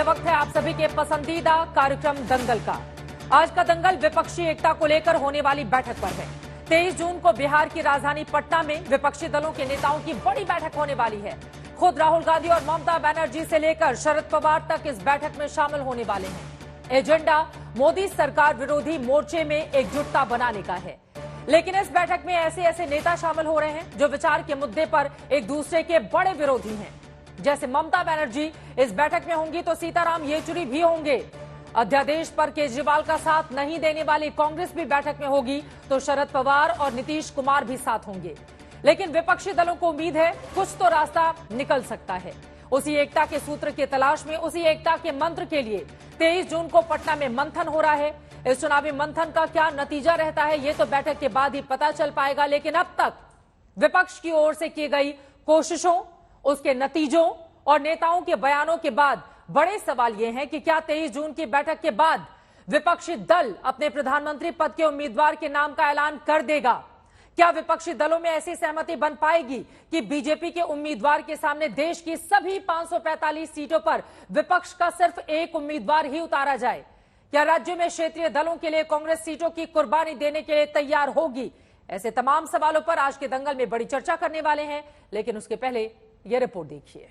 यह वक्त है आप सभी के पसंदीदा कार्यक्रम दंगल का। आज का दंगल विपक्षी एकता को लेकर होने वाली बैठक पर है। 23 जून को बिहार की राजधानी पटना में विपक्षी दलों के नेताओं की बड़ी बैठक होने वाली है। खुद राहुल गांधी और ममता बनर्जी से लेकर शरद पवार तक इस बैठक में शामिल होने वाले हैं। एजेंडा मोदी सरकार विरोधी मोर्चे में एकजुटता बनाने का है। लेकिन इस बैठक में ऐसे नेता शामिल हो रहे हैं जो विचार के मुद्दे पर एक दूसरे के बड़े विरोधी हैं। जैसे ममता बनर्जी इस बैठक में होंगी तो सीताराम येचुरी भी होंगे। अध्यादेश पर केजरीवाल का साथ नहीं देने वाली कांग्रेस भी बैठक में होगी तो शरद पवार और नीतीश कुमार भी साथ होंगे। लेकिन विपक्षी दलों को उम्मीद है कुछ तो रास्ता निकल सकता है। उसी एकता के सूत्र की तलाश में, उसी एकता के मंत्र के लिए 23 जून को पटना में मंथन हो रहा है। इस चुनावी मंथन का क्या नतीजा रहता है ये तो बैठक के बाद ही पता चल पाएगा। लेकिन अब तक विपक्ष की ओर से की गई कोशिशों, उसके नतीजों और नेताओं के बयानों के बाद बड़े सवाल ये हैं कि क्या 23 जून की बैठक के बाद विपक्षी दल अपने प्रधानमंत्री पद के उम्मीदवार के नाम का ऐलान कर देगा? क्या विपक्षी दलों में ऐसी सहमति बन पाएगी कि बीजेपी के उम्मीदवार के सामने देश की सभी 545 सीटों पर विपक्ष का सिर्फ एक उम्मीदवार ही उतारा जाए? क्या राज्य में क्षेत्रीय दलों के लिए कांग्रेस सीटों की कुर्बानी देने के लिए तैयार होगी? ऐसे तमाम सवालों पर आज के दंगल में बड़ी चर्चा करने वाले हैं। लेकिन उसके पहले यह रिपोर्ट देखिए।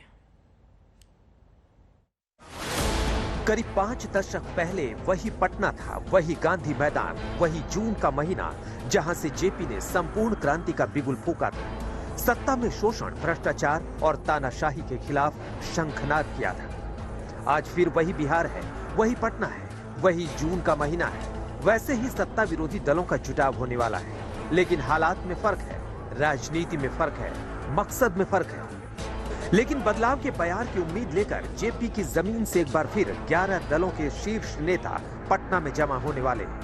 करीब 5 दशक पहले वही पटना था, वही गांधी मैदान, वही जून का महीना जहां से जेपी ने संपूर्ण क्रांति का बिगुल फूंका था। सत्ता में शोषण, भ्रष्टाचार और तानाशाही के खिलाफ शंखनाद किया था। आज फिर वही बिहार है, वही पटना है, वही जून का महीना है। वैसे ही सत्ता विरोधी दलों का जुटाव होने वाला है। लेकिन हालात में फर्क है, राजनीति में फर्क है, मकसद में फर्क है। लेकिन बदलाव के बयार की उम्मीद लेकर जेपी की जमीन से एक बार फिर 11 दलों के शीर्ष नेता पटना में जमा होने वाले हैं।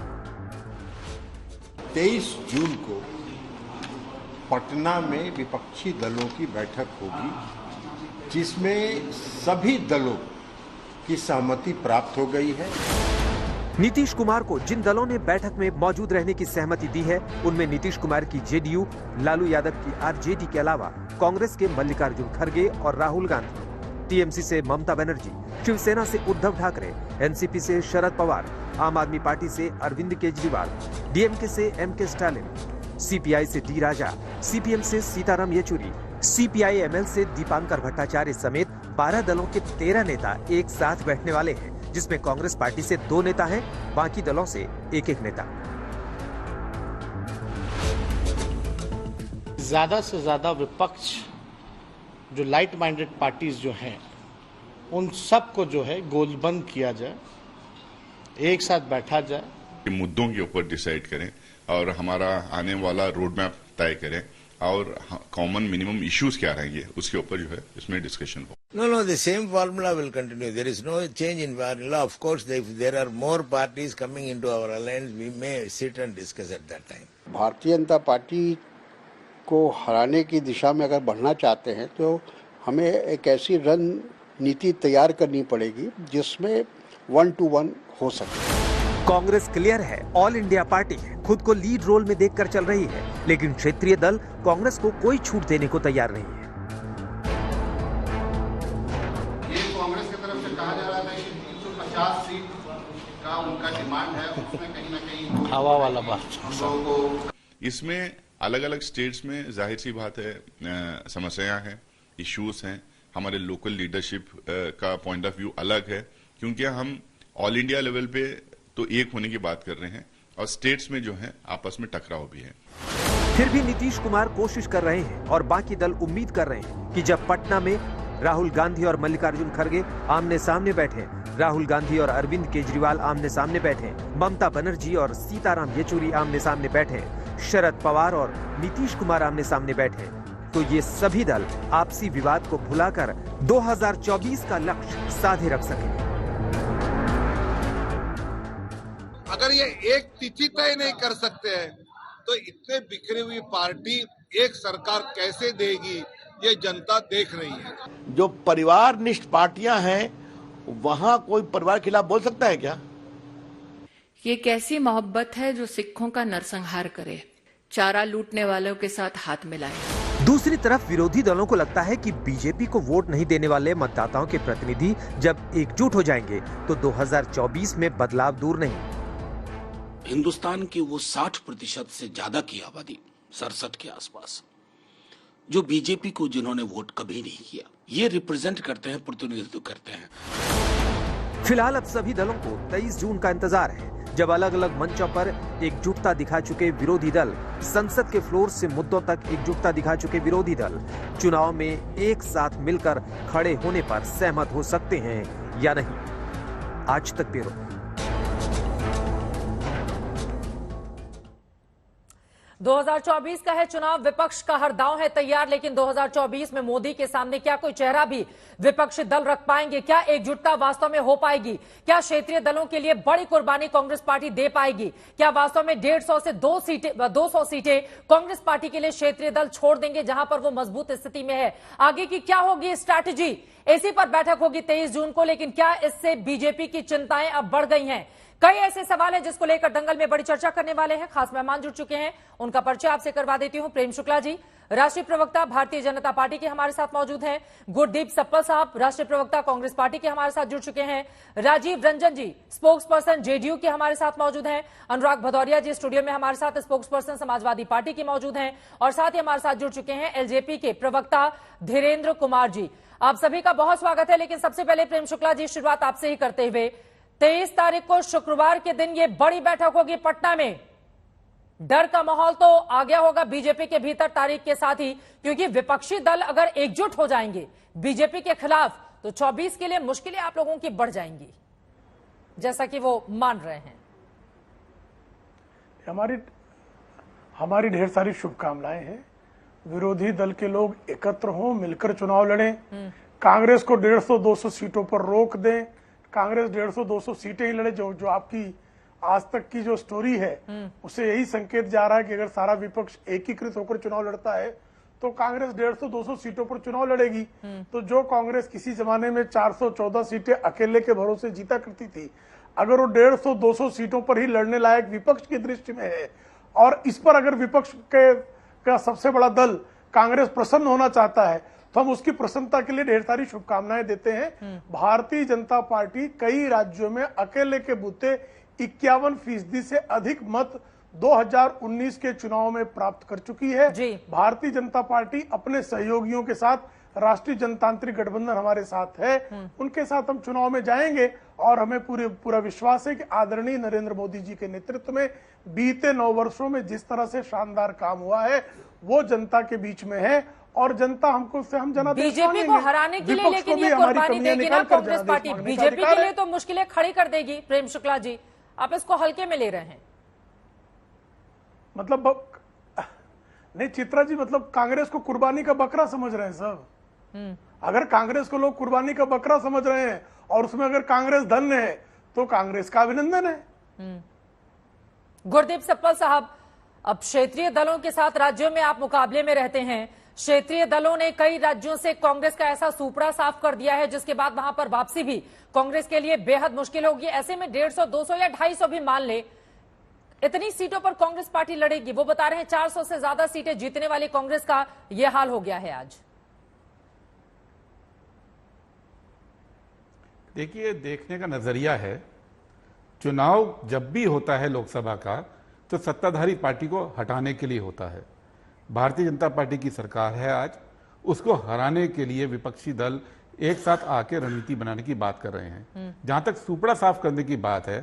23 जून को पटना में विपक्षी दलों की बैठक होगी, जिसमें सभी दलों की सहमति प्राप्त हो गई है। नीतीश कुमार को जिन दलों ने बैठक में मौजूद रहने की सहमति दी है उनमें नीतीश कुमार की जेडीयू, लालू यादव की आरजेडी के अलावा कांग्रेस के मल्लिकार्जुन खड़गे और राहुल गांधी, टीएमसी से ममता बनर्जी, शिवसेना से उद्धव ठाकरे, एनसीपी से शरद पवार, आम आदमी पार्टी से अरविंद केजरीवाल, डीएमके से एमके स्टालिन, सीपीआई से डी राजा, सीपीएम से सीताराम येचुरी, सीपीआई-एमएल से दीपांकर भट्टाचार्य समेत 12 दलों के 13 नेता एक साथ बैठने वाले हैं, जिसमें कांग्रेस पार्टी से 2 नेता हैं, बाकी दलों से एक नेता। ज्यादा से ज्यादा विपक्ष जो लाइट माइंडेड पार्टीज जो हैं उन सबको जो है गोलबंद किया जाए, एक साथ बैठा जाए, मुद्दों के ऊपर डिसाइड करें और हमारा आने वाला रोड मैप तय करें और कॉमन मिनिमम इश्यूज क्या रहेंगे उसके ऊपर जो है इसमें डिस्कशन हो। No, the same formula will continue. There is no change in formula. Of course, if there are more parties coming into our alliance, we may sit and discuss at that time. Bharatiya Janata party को हराने की दिशा में अगर बढ़ना चाहते हैं तो हमें एक ऐसी रणनीति तैयार करनी पड़ेगी जिसमें 1 to 1 हो सके। कांग्रेस क्लियर है, ऑल इंडिया पार्टी है, खुद को लीड रोल में देखकर चल रही है, लेकिन क्षेत्रीय दल कांग्रेस को कोई छूट देने को तैयार नहीं है। ये कांग्रेस की तरफ से कहा जा रहा था कि 350 सीट का उनका डिमांड है, उसमें कहीं ना कहीं हवा वाला बात। इसमें अलग अलग स्टेट्स में जाहिर सी बात है समस्याएं हैं, इश्यूज हैं। हमारे लोकल लीडरशिप का पॉइंट ऑफ व्यू अलग है, क्योंकि हम ऑल इंडिया लेवल पे तो एक होने की बात कर रहे हैं और स्टेट्स में जो है आपस में टकराव भी है। फिर भी नीतीश कुमार कोशिश कर रहे हैं और बाकी दल उम्मीद कर रहे हैं कि जब पटना में राहुल गांधी और मल्लिकार्जुन खड़गे आमने सामने बैठे, राहुल गांधी और अरविंद केजरीवाल आमने सामने बैठे, ममता बनर्जी और सीताराम येचुरी आमने सामने बैठे, शरद पवार और नीतीश कुमार आमने सामने बैठे, तो ये सभी दल आपसी विवाद को भुलाकर 2024 का लक्ष्य साधे रख सकेंगे। अगर ये एक तिथि तय नहीं कर सकते हैं तो इतने बिखरी हुई पार्टी एक सरकार कैसे देगी, ये जनता देख रही है। जो परिवार निष्ठ पार्टियां हैं वहां कोई परिवार खिलाफ बोल सकता है क्या? ये कैसी मोहब्बत है जो सिखों का नरसंहार करे, चारा लूटने वालों के साथ हाथ मिलाए। दूसरी तरफ विरोधी दलों को लगता है कि बीजेपी को वोट नहीं देने वाले मतदाताओं के प्रतिनिधि जब एकजुट हो जाएंगे तो 2024 में बदलाव दूर नहीं। हिंदुस्तान की वो 60% से ज्यादा की आबादी, 67 के आसपास, जो बीजेपी को जिन्होंने वोट कभी नहीं किया, ये रिप्रेजेंट करते हैं, प्रतिनिधित्व करते हैं। फिलहाल अब सभी दलों को 23 जून का इंतजार है, जब अलग अलग मंचों पर एकजुटता दिखा चुके विरोधी दल, संसद के फ्लोर से मुद्दों तक एकजुटता दिखा चुके विरोधी दल चुनाव में एक साथ मिलकर खड़े होने पर सहमत हो सकते हैं या नहीं। आज तक ब्यूरो। – 2024 का है चुनाव, विपक्ष का हर दांव है तैयार, लेकिन 2024 में मोदी के सामने क्या कोई चेहरा भी विपक्षी दल रख पाएंगे? क्या एकजुटता वास्तव में हो पाएगी? क्या क्षेत्रीय दलों के लिए बड़ी कुर्बानी कांग्रेस पार्टी दे पाएगी? क्या वास्तव में 150 से 200 सीटें कांग्रेस पार्टी के लिए क्षेत्रीय दल छोड़ देंगे, जहां पर वो मजबूत स्थिति में है? आगे की क्या होगी स्ट्रैटेजी? इसी पर बैठक होगी 23 जून को, लेकिन क्या इससे बीजेपी की चिंताएं अब बढ़ गई हैं? कई ऐसे सवाल हैं जिसको लेकर दंगल में बड़ी चर्चा करने वाले हैं। खास मेहमान जुड़ चुके हैं, उनका परिचय आपसे करवा देती हूं। प्रेम शुक्ला जी, राष्ट्रीय प्रवक्ता भारतीय जनता पार्टी के हमारे साथ मौजूद हैं। गुरदीप सप्पल साहब, राष्ट्रीय प्रवक्ता कांग्रेस पार्टी के हमारे साथ जुड़ चुके हैं। राजीव रंजन जी, स्पोक्स पर्सन जेडीयू के हमारे साथ मौजूद हैं। अनुराग भदौरिया जी स्टूडियो में हमारे साथ स्पोक्स पर्सन समाजवादी पार्टी के मौजूद हैं। और साथ ही हमारे साथ जुड़ चुके हैं एलजेपी के प्रवक्ता धीरेन्द्र कुमार जी। आप सभी का बहुत स्वागत है। लेकिन सबसे पहले प्रेम शुक्ला जी, शुरुआत आपसे ही करते हुए, 23 तारीख को शुक्रवार के दिन ये बड़ी बैठक होगी पटना में। डर का माहौल तो आ गया होगा बीजेपी के भीतर तारीख के साथ ही, क्योंकि विपक्षी दल अगर एकजुट हो जाएंगे बीजेपी के खिलाफ तो 24 के लिए मुश्किलें आप लोगों की बढ़ जाएंगी, जैसा कि वो मान रहे हैं। हमारी ढेर सारी शुभकामनाएं हैं। विरोधी दल के लोग एकत्र हों, मिलकर चुनाव लड़ें, कांग्रेस को 150-200 सीटों पर रोक दें, कांग्रेस 150-200 सीटें ही लड़े। जो आपकी आज तक की जो स्टोरी है उसे यही संकेत जा रहा है कि अगर सारा विपक्ष एकीकृत होकर चुनाव लड़ता है तो कांग्रेस 150-200 सीटों पर चुनाव लड़ेगी। तो जो कांग्रेस किसी जमाने में 414 सीटें अकेले के भरोसे जीता करती थी, अगर वो 150-200 सीटों पर ही लड़ने लायक विपक्ष की दृष्टि में है, और इस पर अगर विपक्ष का सबसे बड़ा दल कांग्रेस प्रसन्न होना चाहता है, तो हम उसकी प्रसन्नता के लिए ढेर सारी शुभकामनाएं देते हैं। भारतीय जनता पार्टी कई राज्यों में अकेले के बूते 51% से अधिक मत 2019 के चुनाव में प्राप्त कर चुकी है। भारतीय जनता पार्टी अपने सहयोगियों के साथ, राष्ट्रीय जनतांत्रिक गठबंधन हमारे साथ है, उनके साथ हम चुनाव में जाएंगे। और हमें पूरा विश्वास है कि आदरणीय नरेंद्र मोदी जी के नेतृत्व में बीते 9 वर्षों में जिस तरह से शानदार काम हुआ है वो जनता के बीच में है, और जनता हम जनादेश बीजेपी को हराने के लिए, लेकिन ये कुर्बानी देगी ना कांग्रेस पार्टी, बीजेपी के लिए तो मुश्किलें खड़ी कर देगी। प्रेम शुक्ला जी, आप इसको हल्के में ले रहे हैं? मतलब नहीं चित्रा जी, मतलब कांग्रेस को कुर्बानी का बकरा समझ रहे हैं सब। अगर कांग्रेस को लोग कुर्बानी का बकरा समझ रहे हैं और उसमें अगर कांग्रेस धन्य है तो कांग्रेस का अभिनंदन है। गुरदीप सप्पल साहब, अब क्षेत्रीय दलों के साथ राज्यों में आप मुकाबले में रहते हैं। क्षेत्रीय दलों ने कई राज्यों से कांग्रेस का ऐसा सुपड़ा साफ कर दिया है जिसके बाद वहां पर वापसी भी कांग्रेस के लिए बेहद मुश्किल होगी। ऐसे में 150, 200 या 250 भी मान ले, इतनी सीटों पर कांग्रेस पार्टी लड़ेगी। वो बता रहे हैं 400 से ज्यादा सीटें जीतने वाली कांग्रेस का यह हाल हो गया है आज। देखिए, देखने का नजरिया है, चुनाव जब भी होता है लोकसभा का तो सत्ताधारी पार्टी को हटाने के लिए होता है। भारतीय जनता पार्टी की सरकार है आज, उसको हराने के लिए विपक्षी दल एक साथ आके रणनीति बनाने की बात कर रहे हैं। जहां तक सुपड़ा साफ करने की बात है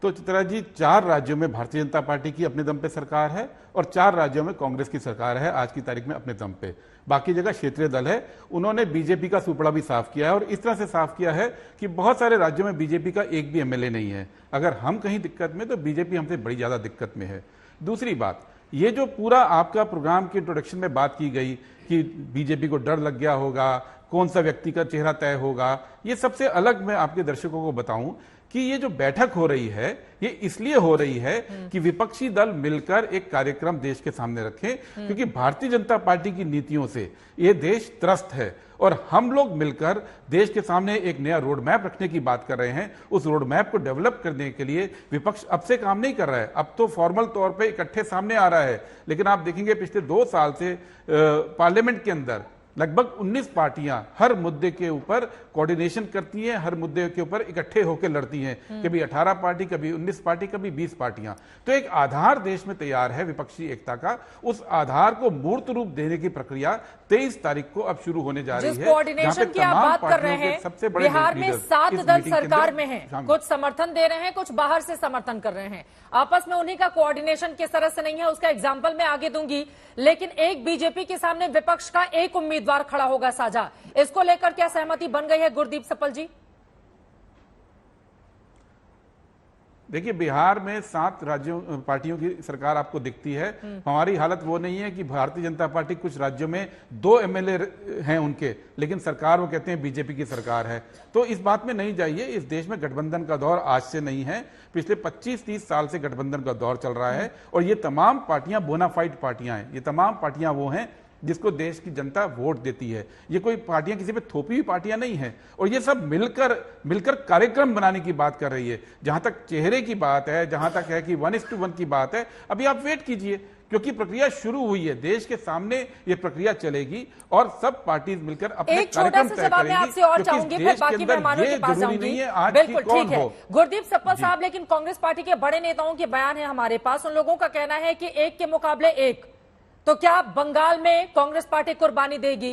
तो चित्रा जी, 4 राज्यों में भारतीय जनता पार्टी की अपने दम पे सरकार है और 4 राज्यों में कांग्रेस की सरकार है आज की तारीख में अपने दम पे। बाकी जगह क्षेत्रीय दल है। उन्होंने बीजेपी का सुपड़ा भी साफ किया है और इस तरह से साफ किया है कि बहुत सारे राज्यों में बीजेपी का एक भी एमएलए नहीं है। अगर हम कहीं दिक्कत में तो बीजेपी हमसे बड़ी ज्यादा दिक्कत में है। दूसरी बात, ये जो पूरा आपका प्रोग्राम के इंट्रोडक्शन में बात की गई कि बीजेपी को डर लग गया होगा, कौन सा व्यक्ति का चेहरा तय होगा, ये सबसे अलग मैं आपके दर्शकों को बताऊं कि ये जो बैठक हो रही है ये इसलिए हो रही है कि विपक्षी दल मिलकर एक कार्यक्रम देश के सामने रखें, क्योंकि भारतीय जनता पार्टी की नीतियों से ये देश त्रस्त है और हम लोग मिलकर देश के सामने एक नया रोड मैप रखने की बात कर रहे हैं। उस रोड मैप को डेवलप करने के लिए विपक्ष अब से काम नहीं कर रहा है, अब तो फॉर्मल तौर पे इकट्ठे सामने आ रहा है। लेकिन आप देखेंगे पिछले 2 साल से पार्लियामेंट के अंदर लगभग 19 पार्टियां हर मुद्दे के ऊपर कोऑर्डिनेशन करती हैं, हर मुद्दे के ऊपर इकट्ठे होकर लड़ती हैं। कभी 18 पार्टी, कभी 19 पार्टी, कभी 20 पार्टियां। तो एक आधार देश में तैयार है विपक्षी एकता का। उस आधार को मूर्त रूप देने की प्रक्रिया 23 तारीख को अब शुरू होने जा रही है। जिस कोऑर्डिनेशन की आप बात कर रहे हैं, बिहार में 7 दल सरकार में हैं, कुछ समर्थन दे रहे हैं, कुछ बाहर से समर्थन कर रहे हैं। आपस में उन्हीं का कोऑर्डिनेशन किस तरह से नहीं है उसका एग्जाम्पल मैं आगे दूंगी। लेकिन एक बीजेपी के सामने विपक्ष का एक उम्मीदवार खड़ा होगा साझा, इसको लेकर क्या सहमति बन गई है गुरदीप सप्पल जी? देखिए, बिहार में 7 राज्यों पार्टियों की सरकार आपको दिखती है। हमारी हालत वो नहीं है कि भारतीय जनता पार्टी कुछ राज्यों में 2 एमएलए हैं उनके, लेकिन सरकार वो कहते हैं बीजेपी की सरकार है। तो इस बात में नहीं जाइए। इस देश में गठबंधन का दौर आज से नहीं है, पिछले 25-30 साल से गठबंधन का दौर चल रहा है। और ये तमाम पार्टियां बोनाफाइड पार्टियां हैं, ये तमाम पार्टियां वो हैं जिसको देश की जनता वोट देती है। ये कोई पार्टियां किसी पे थोपी हुई पार्टियां नहीं है। और ये सब मिलकर कार्यक्रम बनाने की बात कर रही है। जहां तक चेहरे की बात है, जहां तक है कि 1:1 की बात है, अभी आप वेट कीजिए, क्योंकि प्रक्रिया शुरू हुई है। देश के सामने ये प्रक्रिया चलेगी और सब पार्टी मिलकर अपने कार्यक्रम तय करेंगी। आपसे और चाहूंगी, फिर बाकी मेहमानों के पास जाऊंगी। बिल्कुल ठीक है गुरदीप सप्पल साहब, लेकिन कांग्रेस पार्टी के बड़े नेताओं के बयान है हमारे पास। उन लोगों का कहना है कि एक के मुकाबले एक। तो क्या बंगाल में कांग्रेस पार्टी कुर्बानी देगी?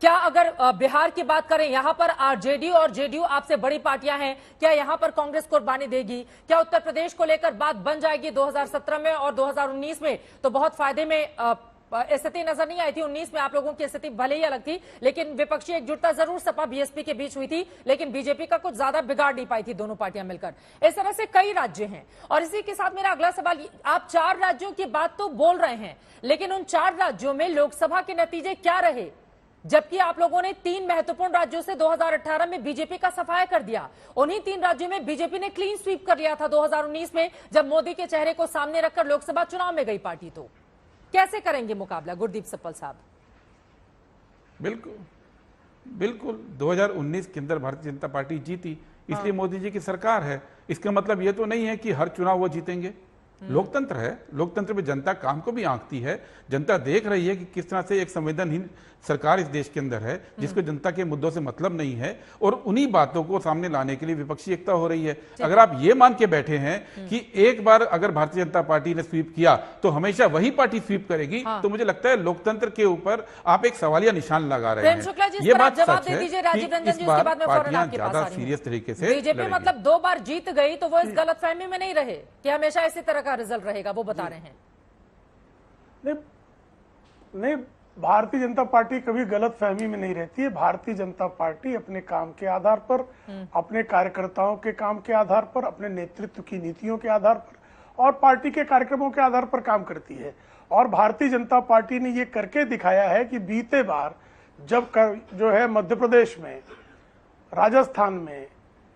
क्या अगर बिहार की बात करें, यहां पर आरजेडी और जेडीयू आपसे बड़ी पार्टियां हैं, क्या यहां पर कांग्रेस कुर्बानी देगी? क्या उत्तर प्रदेश को लेकर बात बन जाएगी 2017 में और 2019 में? तो बहुत फायदे में स्थिति नजर नहीं आई थी। 19 में आप लोगों की स्थिति भले ही अलग थी, लेकिन विपक्षी एकजुटता जरूर सपा बीएसपी के बीच हुई थी, लेकिन बीजेपी का कुछ ज्यादा बिगाड़ नहीं पाई थी दोनों पार्टियां मिलकर। इस तरह से कई राज्य हैं। और इसी के साथ मेरा अगला सवाल, आप 4 राज्यों की बात तो बोल रहे हैं, लेकिन उन 4 राज्यों में लोकसभा के नतीजे क्या रहे? जबकि आप लोगों ने 3 महत्वपूर्ण राज्यों से 2018 में बीजेपी का सफाया कर दिया। उन्हीं 3 राज्यों में बीजेपी ने क्लीन स्वीप कर लिया था 2019 में, जब मोदी के चेहरे को सामने रखकर लोकसभा चुनाव में गई पार्टी। तो कैसे करेंगे मुकाबला गुरदीप सप्पल साहब? बिल्कुल 2019 के अंदर भारतीय जनता पार्टी जीती, इसलिए मोदी जी की सरकार है। इसका मतलब यह तो नहीं है कि हर चुनाव वो जीतेंगे। लोकतंत्र है, लोकतंत्र में जनता काम को भी आंकती है। जनता देख रही है कि किस तरह से एक संवेदनहीन सरकार इस देश के अंदर है, जिसको जनता के मुद्दों से मतलब नहीं है, और उन्हीं बातों को सामने लाने के लिए विपक्षी एकता हो रही है। अगर आप ये मान के बैठे हैं कि एक बार अगर भारतीय जनता पार्टी ने स्वीप किया तो हमेशा वही पार्टी स्वीप करेगी, तो मुझे लगता है लोकतंत्र के ऊपर आप एक सवालिया निशान लगा रहे हैं। ये बात सच है कि इस बार पार्टियां ज्यादा सीरियस तरीके से बीजेपी मतलब 2 बार जीत गई, तो वो इस गलतफहमी में नहीं रहे कि हमेशा इसी तरह का रिजल्ट रहेगा, वो बता रहे हैं। नहीं, भारतीय जनता पार्टी कभी गलत फहमी में नहीं रहती है। भारतीय जनता पार्टी अपने काम के आधार पर, अपने कार्यकर्ताओं के काम के आधार पर, अपने नेतृत्व की नीतियों के आधार पर और पार्टी के कार्यक्रमों के आधार पर काम करती है। और भारतीय जनता पार्टी ने ये करके दिखाया है कि बीते बार जब जो है मध्य प्रदेश में, राजस्थान में,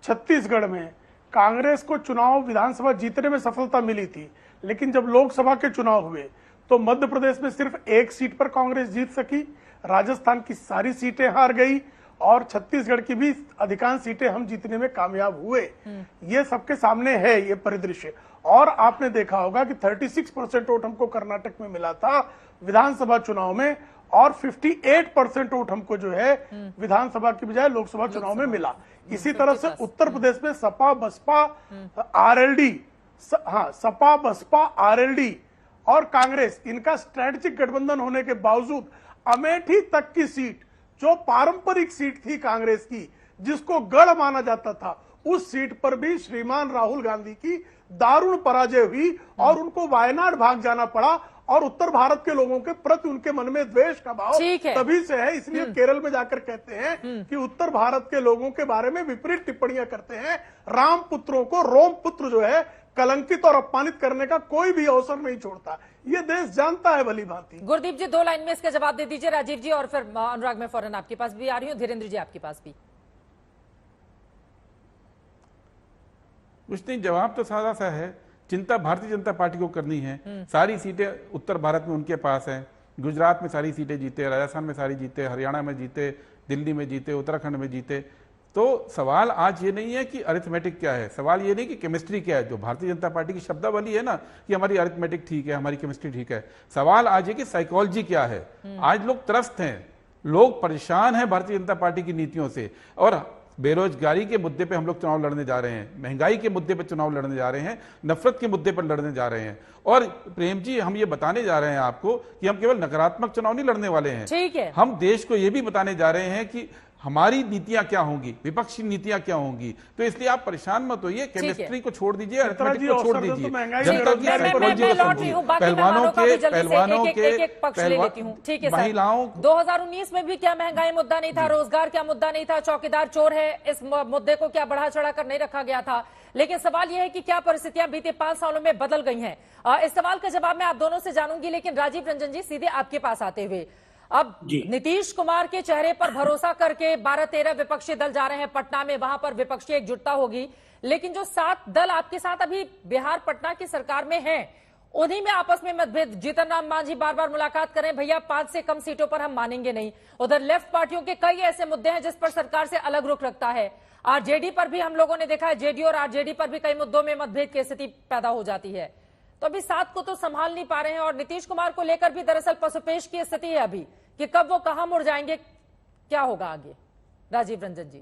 छत्तीसगढ़ में कांग्रेस को चुनाव विधानसभा जीतने में सफलता मिली थी, लेकिन जब लोकसभा के चुनाव हुए तो मध्य प्रदेश में सिर्फ 1 सीट पर कांग्रेस जीत सकी, राजस्थान की सारी सीटें हार गई और छत्तीसगढ़ की भी अधिकांश सीटें हम जीतने में कामयाब हुए। ये सबके सामने है ये परिदृश्य। और आपने देखा होगा कि 36% वोट हमको कर्नाटक में मिला था विधानसभा चुनाव में, और 58% वोट हमको जो है विधानसभा की बजाय लोकसभा चुनाव में मिला। इसी तरह से उत्तर प्रदेश में सपा बसपा आरएलडी, सपा बसपा आरएलडी और कांग्रेस, इनका स्ट्रेटेजिक गठबंधन होने के बावजूद अमेठी तक की सीट, जो पारंपरिक सीट थी कांग्रेस की, जिसको गढ़ माना जाता था, उस सीट पर भी श्रीमान राहुल गांधी की दारुण पराजय हुई और उनको वायनाड भाग जाना पड़ा। और उत्तर भारत के लोगों के प्रति उनके मन में द्वेष का भाव तभी से है। इसलिए केरल में जाकर कहते हैं कि उत्तर भारत के लोगों के बारे में विपरीत टिप्पणियां करते हैं। राम पुत्रों को रोम पुत्र जो है कलंकित और अपमानित करने का कोई भी अवसर नहीं छोड़ता। ये देश जानता है भली भांति। गुरदीप जी 2 लाइन में इसका जवाब दे दीजिए। राजीव जी और फिर अनुराग, मैं फौरन आपके पास भी आ रही हूँ। धीरेन्द्र जी आपके पास भी। कुछ नहीं, जवाब तो सादा सा है। चिंता भारतीय जनता पार्टी को करनी है। सारी सीटें उत्तर भारत में उनके पास है, गुजरात में सारी सीटें जीते, राजस्थान में सारी जीते, हरियाणा में जीते, दिल्ली में जीते, उत्तराखंड में जीते। तो सवाल आज ये नहीं है कि अरिथमेटिक क्या है, सवाल ये नहीं कि केमिस्ट्री क्या है, जो भारतीय जनता पार्टी की शब्दावली है ना कि हमारी अरिथमेटिक ठीक है, हमारी केमिस्ट्री ठीक है। सवाल आज है कि साइकोलॉजी क्या है। आज लोग त्रस्त हैं, लोग परेशान हैं भारतीय जनता पार्टी की नीतियों से, और बेरोजगारी के मुद्दे पे हम लोग चुनाव लड़ने जा रहे हैं, महंगाई के मुद्दे पे चुनाव लड़ने जा रहे हैं, नफरत के मुद्दे पर लड़ने जा रहे हैं। और प्रेम जी, हम ये बताने जा रहे हैं आपको कि हम केवल नकारात्मक चुनाव नहीं लड़ने वाले हैं, ठीक है। हम देश को ये भी बताने जा रहे हैं कि हमारी नीतियां क्या होंगी, विपक्षी नीतियां क्या होंगी। तो इसलिए आप परेशान मत होइए, केमिस्ट्री को छोड़ दीजिए, अरिथमेटिक को छोड़ दीजिए, जनता की साइकोलॉजी को समझिए, पहलवानों के पक्ष ले लेती हूँ। ठीक है, महिलाओं 2019 में भी क्या महंगाई मुद्दा नहीं था, रोजगार क्या मुद्दा नहीं था, चौकीदार चोर है, इस मुद्दे को क्या बढ़ा चढ़ा कर नहीं रखा गया था। लेकिन सवाल यह है कि क्या परिस्थितियां बीते 5 सालों में बदल गई हैं। इस सवाल का जवाब मैं आप दोनों से जानूंगी, लेकिन राजीव रंजन जी सीधे आपके पास आते हुए, अब नीतीश कुमार के चेहरे पर भरोसा करके 12-13 विपक्षी दल जा रहे हैं पटना में, वहां पर विपक्षी एकजुटता होगी, लेकिन जो 7 दल आपके साथ अभी बिहार पटना की सरकार में हैं, उन्हीं में आपस में मतभेद। जीतन राम मांझी बार बार मुलाकात करें, भैया 5 से कम सीटों पर हम मानेंगे नहीं। उधर लेफ्ट पार्टियों के कई ऐसे मुद्दे हैं जिस पर सरकार से अलग रुख रखता है। आरजेडी पर भी हम लोगों ने देखा है, जेडी और आरजेडी पर भी कई मुद्दों में मतभेद की स्थिति पैदा हो जाती है। तो अभी 7 को तो संभाल नहीं पा रहे हैं, और नीतीश कुमार को लेकर भी दरअसल पसुपेश की स्थिति है अभी कि कब वो कहां मुड़ जाएंगे, क्या होगा आगे। राजीव रंजन जी,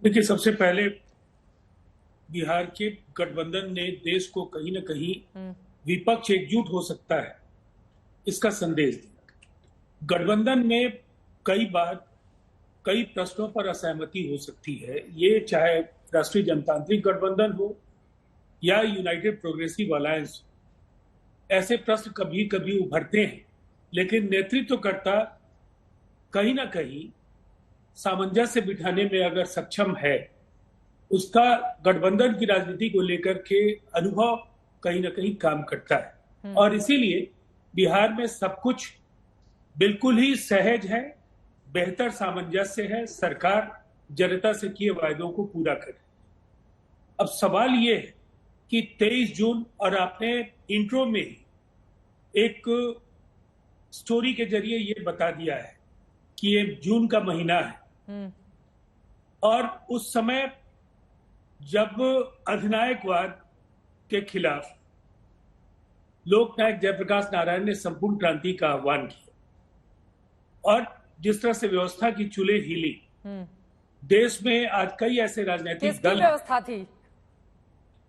देखिए, सबसे पहले बिहार के गठबंधन ने देश को कहीं ना कहीं विपक्ष एकजुट हो सकता है इसका संदेश दिया। गठबंधन में कई बार कई प्रश्नों पर असहमति हो सकती है, ये चाहे राष्ट्रीय जनतांत्रिक गठबंधन हो या यूनाइटेड प्रोग्रेसिव अलायंस, ऐसे प्रश्न कभी कभी उभरते हैं, लेकिन नेतृत्वकर्ता कहीं ना कहीं सामंजस्य बिठाने में अगर सक्षम है, उसका गठबंधन की राजनीति को लेकर के अनुभव कहीं ना कहीं काम करता है। और इसीलिए बिहार में सब कुछ बिल्कुल ही सहज है, बेहतर सामंजस्य है, सरकार जनता से किए वायदों को पूरा करे। अब सवाल ये है कि 23 जून, और आपने इंट्रो में एक स्टोरी के जरिए ये बता दिया है कि ये जून का महीना है, और उस समय जब अधिनायकवाद के खिलाफ लोकनायक जयप्रकाश नारायण ने संपूर्ण क्रांति का आह्वान किया, और जिस तरह से व्यवस्था की चूल्हे हिली, देश में आज कई ऐसे राजनीतिक दल व्यवस्था थी।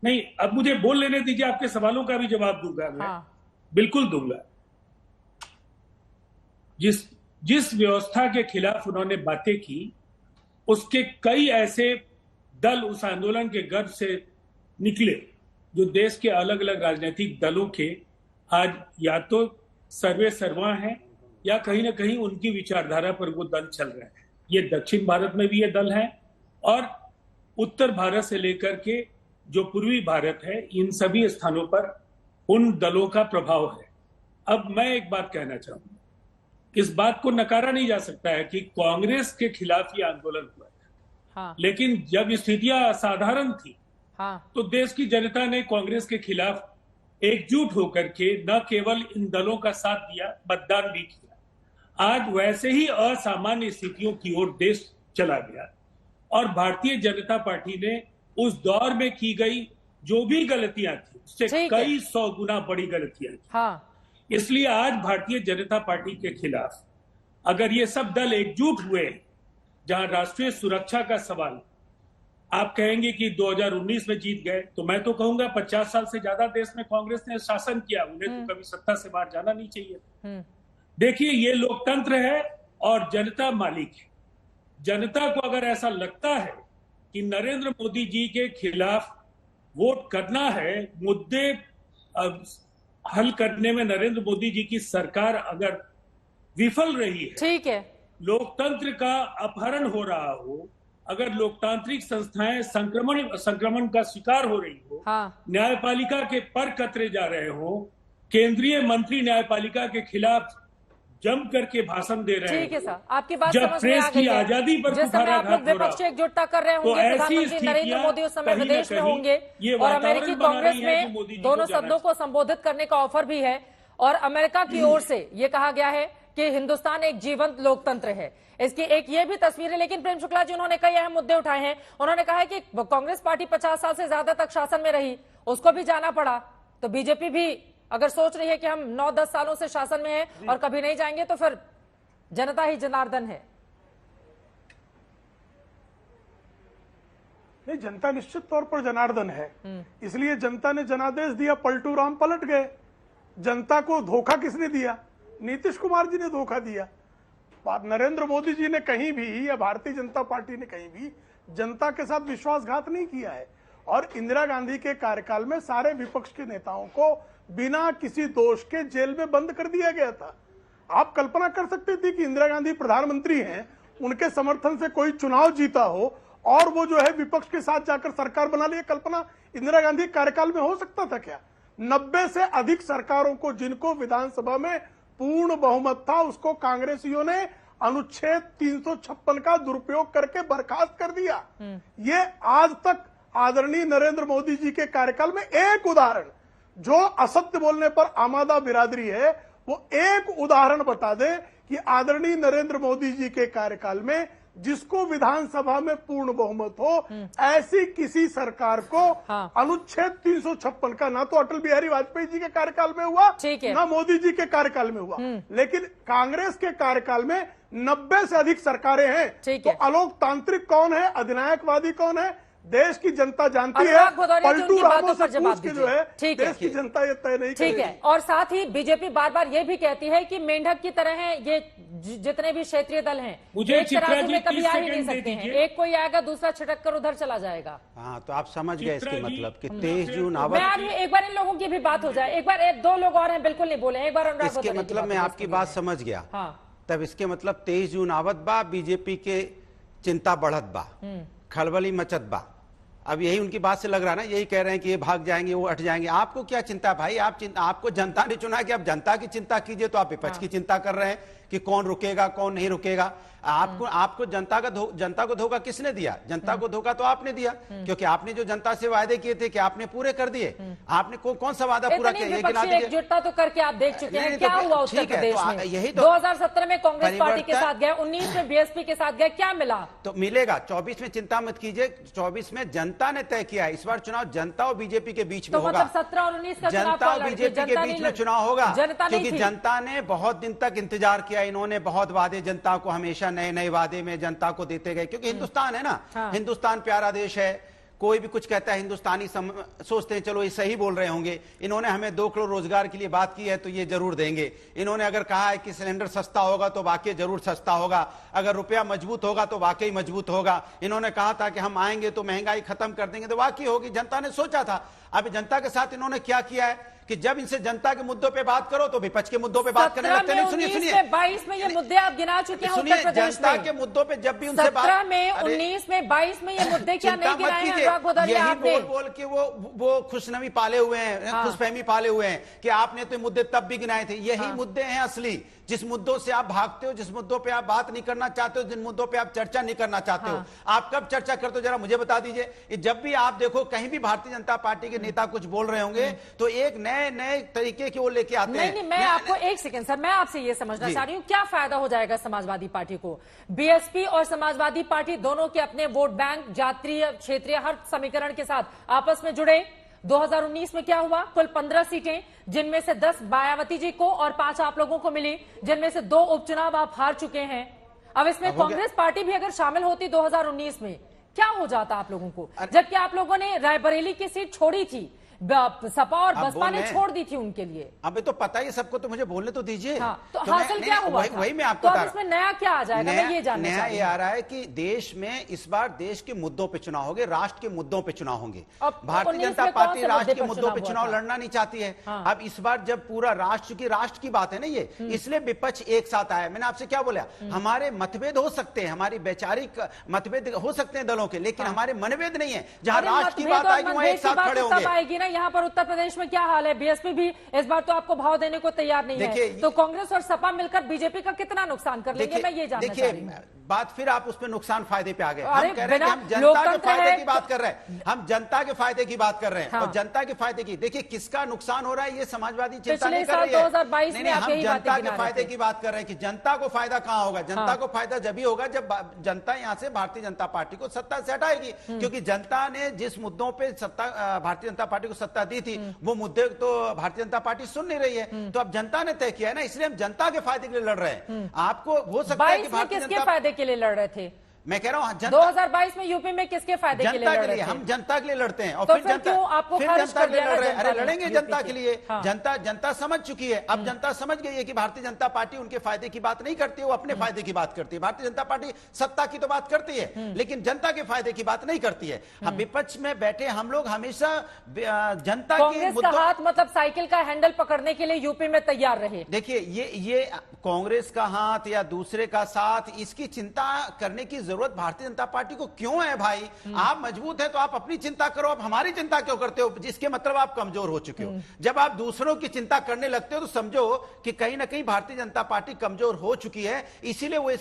नहीं, अब मुझे बोल लेने दीजिए, आपके सवालों का भी जवाब दूंगा मैं। बिल्कुल दूंगा। जिस व्यवस्था के खिलाफ उन्होंने बातें की, उसके कई ऐसे दल उस आंदोलन के गर्भ से निकले जो देश के अलग अलग राजनीतिक दलों के आज या तो सर्वे सर्वा हैं या कहीं ना कहीं उनकी विचारधारा पर वो दल चल रहे हैं। ये दक्षिण भारत में भी ये दल हैं, और उत्तर भारत से लेकर के जो पूर्वी भारत है, इन सभी स्थानों पर उन दलों का प्रभाव है। अब मैं एक बात कहना चाहूंगा, इस बात को नकारा नहीं जा सकता है कि कांग्रेस के खिलाफ ये आंदोलन हुआ है, लेकिन जब स्थितियां असाधारण थी, तो देश की जनता ने कांग्रेस के खिलाफ एकजुट होकर के न केवल इन दलों का साथ दिया, मतदान भी किया। आज वैसे ही असामान्य स्थितियों की ओर देश चला गया, और भारतीय जनता पार्टी ने उस दौर में की गई जो भी गलतियां थी, उससे कई 100 गुना बड़ी गलतियां थी। इसलिए आज भारतीय जनता पार्टी के खिलाफ अगर ये सब दल एकजुट हुए, जहां राष्ट्रीय सुरक्षा का सवाल, आप कहेंगे कि 2019 में जीत गए, तो मैं तो कहूंगा 50 साल से ज्यादा देश में कांग्रेस ने शासन किया, उन्हें तो कभी सत्ता से बाहर जाना नहीं चाहिए। देखिए, ये लोकतंत्र है और जनता मालिक है। जनता को अगर ऐसा लगता है कि नरेंद्र मोदी जी के खिलाफ वोट करना है, मुद्दे हल करने में नरेंद्र मोदी जी की सरकार अगर विफल रही है, ठीक है, लोकतंत्र का अपहरण हो रहा हो, अगर लोकतांत्रिक संस्थाएं संक्रमण का शिकार हो रही हो, न्यायपालिका के पर कतरे जा रहे हो, केंद्रीय मंत्री न्यायपालिका के खिलाफ जम करके भाषण दे रहे हैं, ठीक है सर, आपकी बात समझ में आ गई है। आजादी पर जिस समय आप लोग विपक्ष एकजुटता कर रहे होंगे, प्रधानमंत्री नरेंद्र मोदी उस समय विदेश में होंगे, और अमेरिकी कांग्रेस में दोनों सदनों को संबोधित करने का ऑफर भी है, और अमेरिका की ओर से ये कहा गया है कि हिंदुस्तान एक जीवंत लोकतंत्र है। इसकी एक ये भी तस्वीर है। लेकिन प्रेम शुक्ला जी, उन्होंने कई अहम मुद्दे उठाए हैं। उन्होंने कहा है कि कांग्रेस पार्टी 50 साल से ज्यादा तक शासन में रही, उसको भी जाना पड़ा, तो बीजेपी भी अगर सोच रही है कि हम 9-10 सालों से शासन में हैं और कभी नहीं जाएंगे, तो फिर जनता ही जनार्दन है। नहीं, जनता निश्चित तौर पर जनार्दन है, इसलिए जनता ने जनादेश दिया, पलटू राम पलट गए। जनता को धोखा किसने दिया? नीतीश कुमार जी ने धोखा दिया। नरेंद्र मोदी जी ने कहीं भी या भारतीय जनता पार्टी ने कहीं भी जनता के साथ विश्वासघात नहीं किया है। और इंदिरा गांधी के कार्यकाल में सारे विपक्ष के नेताओं को बिना किसी दोष के जेल में बंद कर दिया गया था। आप कल्पना कर सकते थे कि इंदिरा गांधी प्रधानमंत्री हैं, उनके समर्थन से कोई चुनाव जीता हो और वो जो है विपक्ष के साथ जाकर सरकार बना ले? कल्पना इंदिरा गांधी कार्यकाल में हो सकता था क्या? 90 से अधिक सरकारों को, जिनको विधानसभा में पूर्ण बहुमत था, उसको कांग्रेसियों ने अनुच्छेद 356 का दुरुपयोग करके बर्खास्त कर दिया। ये आज तक आदरणीय नरेंद्र मोदी जी के कार्यकाल में एक उदाहरण, जो असत्य बोलने पर आमादा बिरादरी है, वो एक उदाहरण बता दे कि आदरणीय नरेंद्र मोदी जी के कार्यकाल में जिसको विधानसभा में पूर्ण बहुमत हो, ऐसी किसी सरकार को अनुच्छेद 356 का ना तो अटल बिहारी वाजपेयी जी के कार्यकाल में हुआ, ना मोदी जी के कार्यकाल में हुआ। लेकिन कांग्रेस के कार्यकाल में 90 से अधिक सरकारें हैं। तो अलोकतांत्रिक कौन है, अधिनायकवादी कौन है, देश की जनता जानती है। पलटू रामों से पूछ के जो है देश की जनता ये तय नहीं करेगी। ठीक है। और साथ ही बीजेपी बार बार ये भी कहती है कि मेंढक की तरह है ये जितने भी क्षेत्रीय दल हैं, मुझे तराजू में कभी आ ही नहीं सकते हैं। एक कोई आएगा, दूसरा छिटक कर उधर चला जाएगा। हाँ, तो आप समझ गए इसके मतलब कि 23 जून एक बार इन लोगों की भी बात हो जाए। एक बार 2 लोग और हैं, बिल्कुल नहीं बोले। एक बार अनुराग, इसके मतलब मैं आपकी बात समझ गया। तब इसके मतलब 23 जून आवत बा, बीजेपी के चिंता बढ़त बा, खलबली मचत बा। अब यही उनकी बात से लग रहा है ना, यही कह रहे हैं कि ये भाग जाएंगे, वो हट जाएंगे। आपको क्या चिंता भाई? आपको जनता ने चुना कि आप जनता की चिंता कीजिए, तो आप विपक्ष की चिंता कर रहे हैं कि कौन रुकेगा कौन नहीं रुकेगा। आपको जनता को धोखा किसने दिया? जनता को धोखा तो आपने दिया, क्योंकि आपने जो जनता से वायदे किए थे कि आपने पूरे कर दिए। आपने कौन सा वादा पूरा किया? एकजुटता तो करके आप देख चुके हैं। क्या हुआ उत्तर प्रदेश में? यही 2017 में कांग्रेस पार्टी के साथ गए, 19 में बीएसपी के साथ गए, क्या मिला? तो मिलेगा 24 में। चिंता मत कीजिए, 24 में जनता ने तय किया है। इस बार चुनाव जनता और बीजेपी के बीच में होगा। 17 और 19 का जनता और बीजेपी के बीच में चुनाव होगा, क्योंकि जनता ने बहुत दिन तक इंतजार किया। इन्होंने बहुत वादे जनता को, हमेशा नए नए वादे में जनता को देते गए, क्योंकि हिंदुस्तान है ना। हिंदुस्तान प्यारा देश है। कोई भी कुछ कहता है हिंदुस्तानी सोचते हैं चलो ये सही बोल रहे होंगे। इन्होंने हमें 2 करोड़ रोजगार के लिए बात की है तो ये जरूर देंगे। इन्होंने अगर कहा है कि सिलेंडर सस्ता होगा तो वाकई जरूर सस्ता होगा। अगर रुपया मजबूत होगा तो वाकई मजबूत होगा। इन्होंने कहा था कि हम आएंगे तो महंगाई खत्म कर देंगे, तो वाकई होगी। जनता ने सोचा था। अब जनता के साथ इन्होंने क्या किया है कि जब इनसे जनता के मुद्दों पे बात करो तो विपक्ष के मुद्दों पे बात करने लगते हैं। सुनिए 22 में ये मुद्दे आप गिना चुके हैं उत्तर प्रदेश में। जनता के मुद्दों पे जब भी उनसे बात, 17 में, 19 में, 22 में ये मुद्दे क्या नहीं गिनाए हैं अनुराग भदौरिया आपने? बोल बोल के वो खुशनमी पाले हुए हैं, खुशफहमी पाले हुए हैं कि आपने तो मुद्दे तब भी गिनाए थे। यही मुद्दे हैं असली, जिस मुद्दों से आप भागते हो, जिस मुद्दों पे आप बात नहीं करना चाहते हो, जिन मुद्दों पे आप चर्चा नहीं करना चाहते हो। आप कब चर्चा करते हो जरा मुझे बता दीजिए। जब भी आप देखो कहीं भी भारतीय जनता पार्टी के नेता कुछ बोल रहे होंगे तो एक नए तरीके की वो लेके आते हैं। नहीं, मैं आपको एक सेकंड सर, मैं आपसे ये समझना चाह रही हूँ, क्या फायदा हो जाएगा समाजवादी पार्टी को? बीएसपी और समाजवादी पार्टी दोनों के अपने वोट बैंक, जातीय, क्षेत्रीय, हर समीकरण के साथ आपस में जुड़े। 2019 में क्या हुआ? कुल 15 सीटें, जिनमें से 10 मायावती जी को और 5 आप लोगों को मिली, जिनमें से 2 उपचुनाव आप हार चुके हैं। अब इसमें कांग्रेस पार्टी भी अगर शामिल होती 2019 में, क्या हो जाता आप लोगों को? जबकि आप लोगों ने रायबरेली की सीट छोड़ी थी, सपा और बसपा ने छोड़ दी थी उनके लिए। अबे तो पता ही सबको, तो मुझे बोलने तो दीजिए। तो हासिल क्या हुआ? वही मैं आपको तो इसमें नया क्या आ जाएगा? मैं ये जानना नया ये आ रहा है कि देश में इस बार देश के मुद्दों पे चुनाव होंगे, राष्ट्र के मुद्दों पे चुनाव होंगे। भारतीय जनता पार्टी राष्ट्र के मुद्दों पे चुनाव लड़ना नहीं चाहती है। अब इस बार जब पूरा राष्ट्र की बात है ना ये, इसलिए विपक्ष एक साथ आया। मैंने आपसे क्या बोला? हमारे मतभेद हो सकते हैं, हमारी वैचारिक मतभेद हो सकते हैं दलों के, लेकिन हमारे मनभेद नहीं है। जहां राष्ट्र की बात आएगी वहां एक साथ खड़े होंगे। आएगी ना, यहाँ पर उत्तर प्रदेश में क्या हाल है? बीएसपी भी इस बार तो आपको भाव देने को तैयार नहीं है, तो कांग्रेस और सपा मिलकर बीजेपी का कितना नुकसान कर लेंगे, मैं ये जानना चाह रही हूँ। बात फिर आप उसमें नुकसान फायदे पे आ गए। हम कह रहे हैं कि हम जनता के फायदे की बात कर रहे हैं, हम जनता के फायदे की बात कर रहे हैं। और जनता के फायदे की, देखिए किसका नुकसान हो रहा है ये समाजवादी चिंता नहीं कर रही है। 2022 में हम जनता के फायदे की बात कर रहे हैं कि जनता को फायदा कहां होगा। जनता को फायदा जब ही होगा जब जनता यहां से भारतीय जनता पार्टी को सत्ता से हटाएगी, क्योंकि जनता ने जिस मुद्दों पे भारतीय जनता पार्टी को सत्ता दी थी वो मुद्दे तो भारतीय जनता पार्टी सुन नहीं रही है। तो अब जनता ने तय किया है ना, इसलिए हम जनता के फायदे के लिए लड़ रहे हैं। आपको हो सकता है कि भारतीय किसके फायदे के लिए लड़ रहे थे? मैं कह रहा हूं 2022 में यूपी में किसके फायदे के लिए लड़ रहे थे? हम जनता के लिए लड़ते हैं और तो फिर जनता आपको फिर जनता के लिए लड़ रहे हैं। अरे लड़ेंगे जनता के लिए। जनता समझ चुकी है, अब जनता समझ गई है कि भारतीय जनता पार्टी उनके फायदे की बात नहीं करती है, वो अपने फायदे की बात करती है। भारतीय जनता पार्टी सत्ता की तो बात करती है लेकिन जनता के फायदे की बात नहीं करती है। हम विपक्ष में बैठे हम लोग हमेशा जनता कांग्रेस का हाथ मतलब साइकिल का हैंडल पकड़ने के लिए यूपी में तैयार रहे। देखिए ये कांग्रेस का हाथ या दूसरे का साथ, इसकी चिंता करने की जरूरत भारतीय जनता पार्टी को क्यों है भाई? आप मजबूत है तो आप अपनी चिंता करो, आप हमारी चिंता क्यों करते हो? जिसके मतलब आप कमजोर हो चुके हो। जब आप दूसरों की चिंता करने लगते हो तो समझो कि कहीं ना कहीं भारतीय जनता पार्टी कमजोर हो चुकी है। इसीलिए वो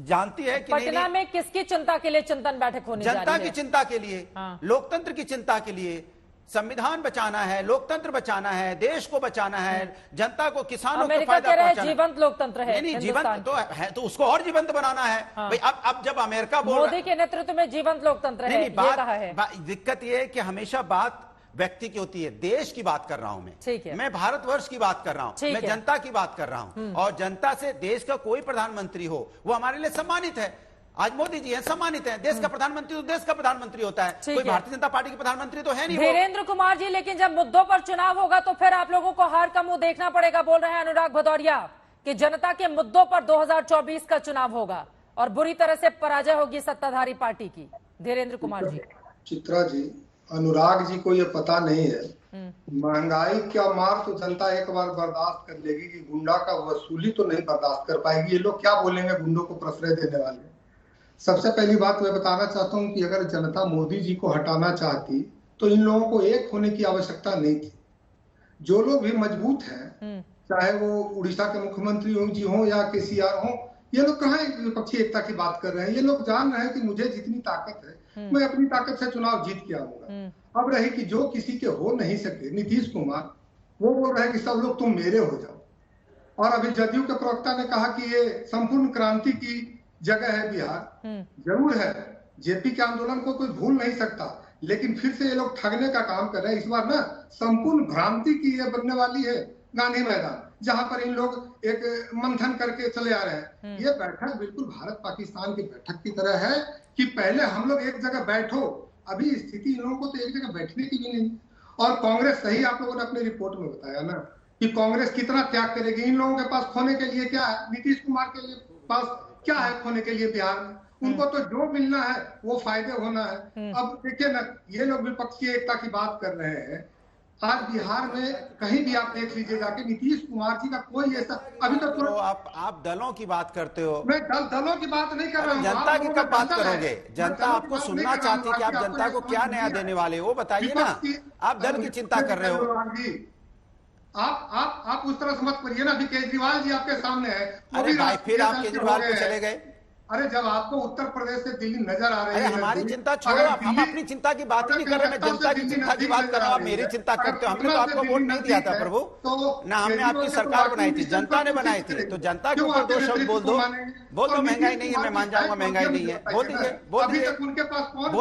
जानती है कि पटना में किसकी चिंता के लिए चिंतन बैठक होने जा रही है? जनता की चिंता के लिए, लोकतंत्र की चिंता के लिए। संविधान बचाना है, लोकतंत्र बचाना है, देश को बचाना है, जनता को, किसानों को फायदा पहुंचाना है। जीवंत लोकतंत्र है, नहीं जीवंत तो है, तो उसको और जीवंत बनाना है। भाई अब जब अमेरिका मोदी के नेतृत्व में जीवंत लोकतंत्र है, ये कहा है। दिक्कत ये है कि हमेशा बात व्यक्ति की होती है, देश की बात कर रहा हूं मैं भारतवर्ष की बात कर रहा हूं, मैं जनता की बात कर रहा हूं। और जनता से देश का कोई प्रधानमंत्री हो वो हमारे लिए सम्मानित है। आज मोदी जी हैं, सम्मानित हैं। देश का प्रधानमंत्री तो देश का प्रधानमंत्री होता है, कोई भारतीय जनता पार्टी के प्रधानमंत्री तो है नहीं। धीरेन्द्र कुमार जी, लेकिन जब मुद्दों पर चुनाव होगा तो फिर आप लोगों को हार का मुंह देखना पड़ेगा। बोल रहे हैं अनुराग भदौरिया कि जनता के मुद्दों पर 2024 का चुनाव होगा और बुरी तरह से पराजय होगी सत्ताधारी पार्टी की। धीरेन्द्र कुमार जी। चित्रा जी, अनुराग जी को ये पता नहीं है, महंगाई का मार तो जनता एक बार बर्दाश्त कर लेगी कि गुंडा का वसूली तो नहीं बर्दाश्त कर पाएगी। ये लोग क्या बोलेंगे गुंडों को प्रश्रय देने वाले? सबसे पहली बात मैं बताना चाहता हूं कि अगर जनता मोदी जी को हटाना चाहती तो इन लोगों को एक होने की आवश्यकता नहीं थी। जो लोग भी मजबूत हैं, चाहे वो उड़ीसा के मुख्यमंत्री जी हो या केसीआर हो, ये लोग कहाँ विपक्षी एकता की बात कर रहे हैं? ये लोग जान रहे हैं कि मुझे जितनी ताकत है मैं अपनी ताकत से चुनाव जीत के आऊंगा। अब रही कि जो किसी के हो नहीं सके, नीतीश कुमार वो बोल रहे हैं कि सब लोग तुम मेरे हो जाओ। और अभी जदयू के प्रवक्ता ने कहा कि ये संपूर्ण क्रांति की जगह है बिहार। जरूर है, जेपी के आंदोलन को कोई भूल नहीं सकता, लेकिन फिर से ये लोग ठगने का काम कर रहे हैं। इस बार ना संपूर्ण भ्रांति की ये बनने वाली है गांधी मैदान, जहां पर इन लोग एक मंथन करके चले आ रहे हैं। ये बैठक बिल्कुल भारत पाकिस्तान की बैठक की तरह है कि पहले हम लोग एक जगह बैठो। अभी स्थिति इन लोगों को तो एक जगह बैठने की भी नहीं। और कांग्रेस, सही आप लोगों ने अपनी रिपोर्ट में बताया ना कि कांग्रेस कितना त्याग करेगी। इन लोगों के पास खोने के लिए क्या है? नीतीश कुमार के लिए पास क्या है खोने के लिए बिहार में? उनको तो जो मिलना है वो फायदे होना है। अब देखिए ना, ये लोग विपक्षी एकता की बात कर रहे हैं। आज बिहार में कहीं भी आप देख लीजिएगा कि नीतीश कुमार जी का कोई ऐसा अभी तक तो आप दलों की बात करते हो। मैं दलों की बात नहीं कर रहा हूँ। जनता की कब बात करोगे? जनता आपको सुनना चाहती है कि आप जनता को क्या नया देने वाले हो, बताइए ना। आप दल की चिंता कर रहे हो। आप उस तरह से मत करिए ना। अभी केजरीवाल जी आपके सामने है। अरे भाई, फिर आप केजरीवाल पे चले गए। अरे जब आपको उत्तर प्रदेश से दिल्ली नजर आ रही है, हमारी चिंता छोड़ो, हम अपनी चिंता की बात ही नहीं कर रहे। मैं जनता की चिंता की बात कर रहा हूँ। आप मेरी चिंता करते हो। हमने तो आपको वोट नहीं दिया था प्रभु, ना हमने आपकी सरकार बनाई थी, जनता ने बनाई थी। तो जनता के ऊपर 2 शब्द बोल दो। महंगाई नहीं है, मैं मान जाऊंगा महंगाई नहीं है। बोल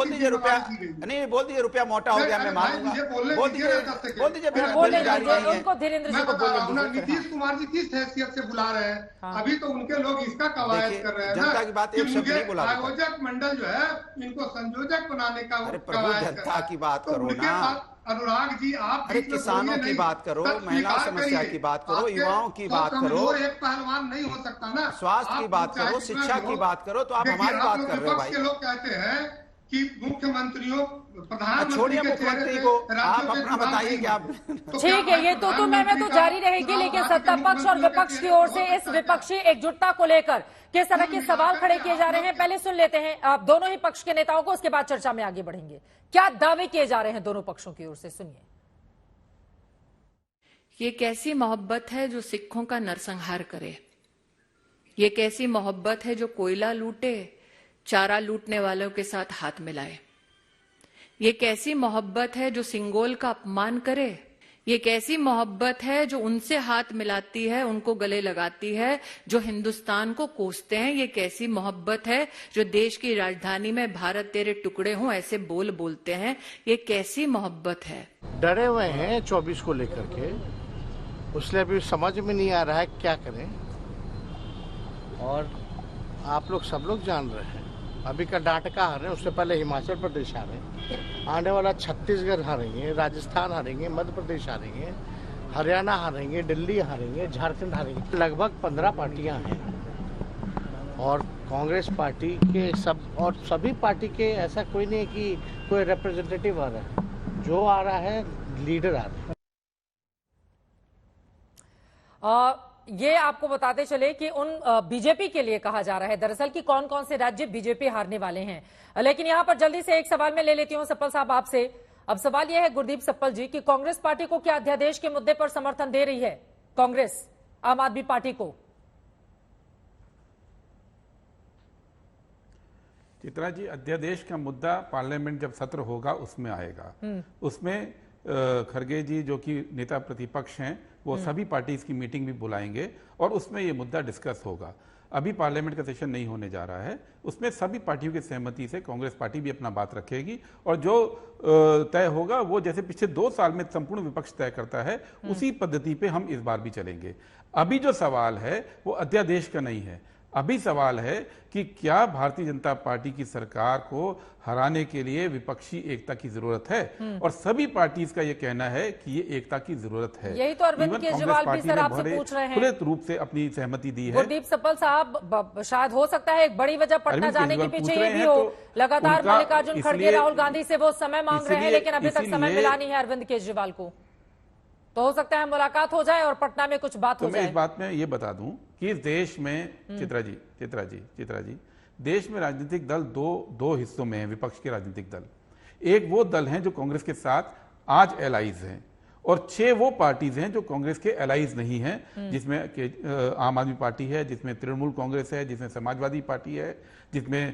दीजिए रुपया नहीं, बोल दीजिए रुपया मोटा हो गया, मैं मानूंगा। बोल दीजिए नीतीश कुमार जी किस हैसियत से बुला रहे हैं? अभी तो उनके लोग इसका कवायद कर रहे हैं जनता की बात एक शब्द नहीं बोला। आयोजक मंडल जो है इनको संयोजक बनाने का जनता की बात करो ना। अनुराग जी, आप किसानों की बात करो, महिला समस्या की बात करो, युवाओं की बात करो, एक पहलवान नहीं हो सकता ना। स्वास्थ्य की बात करो, शिक्षा की बात करो, तो आप हमारी बात कर रहे हो भाई। लोग कहते हैं कि मुख्यमंत्रियों, प्रधानमंत्री छोड़िए मुख्यमंत्री को, आप अपना बताइए कि आप ठीक है। ये तो मैं तो जारी रहेगी, लेकिन सत्ता पक्ष और विपक्ष की ओर से इस विपक्षी एकजुटता को लेकर किस तरह के सवाल खड़े किए जा रहे हैं, पहले सुन लेते हैं दोनों ही पक्ष के नेताओं को, उसके बाद चर्चा में आगे बढ़ेंगे। क्या दावे किए जा रहे हैं दोनों पक्षों की ओर से, सुनिए। ये कैसी मोहब्बत है जो सिखों का नरसंहार करे। ये कैसी मोहब्बत है जो कोयला लूटे, चारा लूटने वालों के साथ हाथ मिलाए। ये कैसी मोहब्बत है जो सिंगोल का अपमान करे। ये कैसी मोहब्बत है जो उनसे हाथ मिलाती है, उनको गले लगाती है जो हिंदुस्तान को कोसते हैं। ये कैसी मोहब्बत है जो देश की राजधानी में भारत तेरे टुकड़े हों ऐसे बोल बोलते हैं। ये कैसी मोहब्बत है। डरे हुए हैं 24 को लेकर के, उसलिए अभी समझ में नहीं आ रहा है क्या करें। और आप लोग सब लोग जान रहे हैं, अभी कर्नाटका हारे, उससे पहले हिमाचल प्रदेश हारे, आने वाला छत्तीसगढ़ हारेंगे, राजस्थान हारेंगे, मध्य प्रदेश हारेंगे, हरियाणा हारेंगे, दिल्ली हारेंगे, झारखंड हारेंगे। लगभग 15 पार्टियां हैं और कांग्रेस पार्टी के सभी पार्टी के ऐसा कोई नहीं है कि कोई रिप्रेजेंटेटिव आ रहा है। जो आ रहा है लीडर आ रहा है। ये आपको बताते चले कि उन बीजेपी के लिए कहा जा रहा है दरअसल कि कौन कौन से राज्य बीजेपी हारने वाले हैं। लेकिन यहां पर जल्दी से एक सवाल मैं ले लेती हूं सप्पल साहब आपसे। अब सवाल यह है गुरदीप सप्पल जी कि कांग्रेस पार्टी को क्या अध्यादेश के मुद्दे पर समर्थन दे रही है कांग्रेस आम आदमी पार्टी को? चित्रा जी, अध्यादेश का मुद्दा पार्लियामेंट जब सत्र होगा उसमें आएगा। उसमें खरगे जी जो कि नेता प्रतिपक्ष हैं वो सभी पार्टीज की मीटिंग भी बुलाएंगे और उसमें ये मुद्दा डिस्कस होगा। अभी पार्लियामेंट का सेशन नहीं होने जा रहा है, उसमें सभी पार्टियों की सहमति से कांग्रेस पार्टी भी अपना बात रखेगी और जो तय होगा वो जैसे पिछले 2 साल में संपूर्ण विपक्ष तय करता है उसी पद्धति पे हम इस बार भी चलेंगे। अभी जो सवाल है वो अध्यादेश का नहीं है, अभी सवाल है कि क्या भारतीय जनता पार्टी की सरकार को हराने के लिए विपक्षी एकता की जरूरत है और सभी पार्टीज का ये कहना है कि ये एकता की जरूरत है। यही तो अरविंद केजरीवाल भी सर आपसे पूछ रहे हैं, खुले रूप से अपनी सहमति दी है। गुरदीप सप्पल साहब, शायद हो सकता है एक बड़ी वजह पटना जाने के पीछे ये भी हो, लगातार मल्लिकार्जुन खड़गे राहुल गांधी से वो समय मांग रहे हैं लेकिन अभी तक समय मिला नहीं है अरविंद केजरीवाल को, तो हो सकता है मुलाकात हो जाए और पटना में कुछ बात हो जाए। मैं इस बात में ये बता दूं कि इस देश में चित्रा जी देश में राजनीतिक दल दो हिस्सों में है। विपक्ष के राजनीतिक दल, एक वो दल हैं जो कांग्रेस के साथ आज एलाइज हैं और 6 वो पार्टीज हैं जो कांग्रेस के एलाइज नहीं हैं, जिसमें आम आदमी पार्टी है, जिसमें तृणमूल कांग्रेस है, जिसमें समाजवादी पार्टी है, जिसमें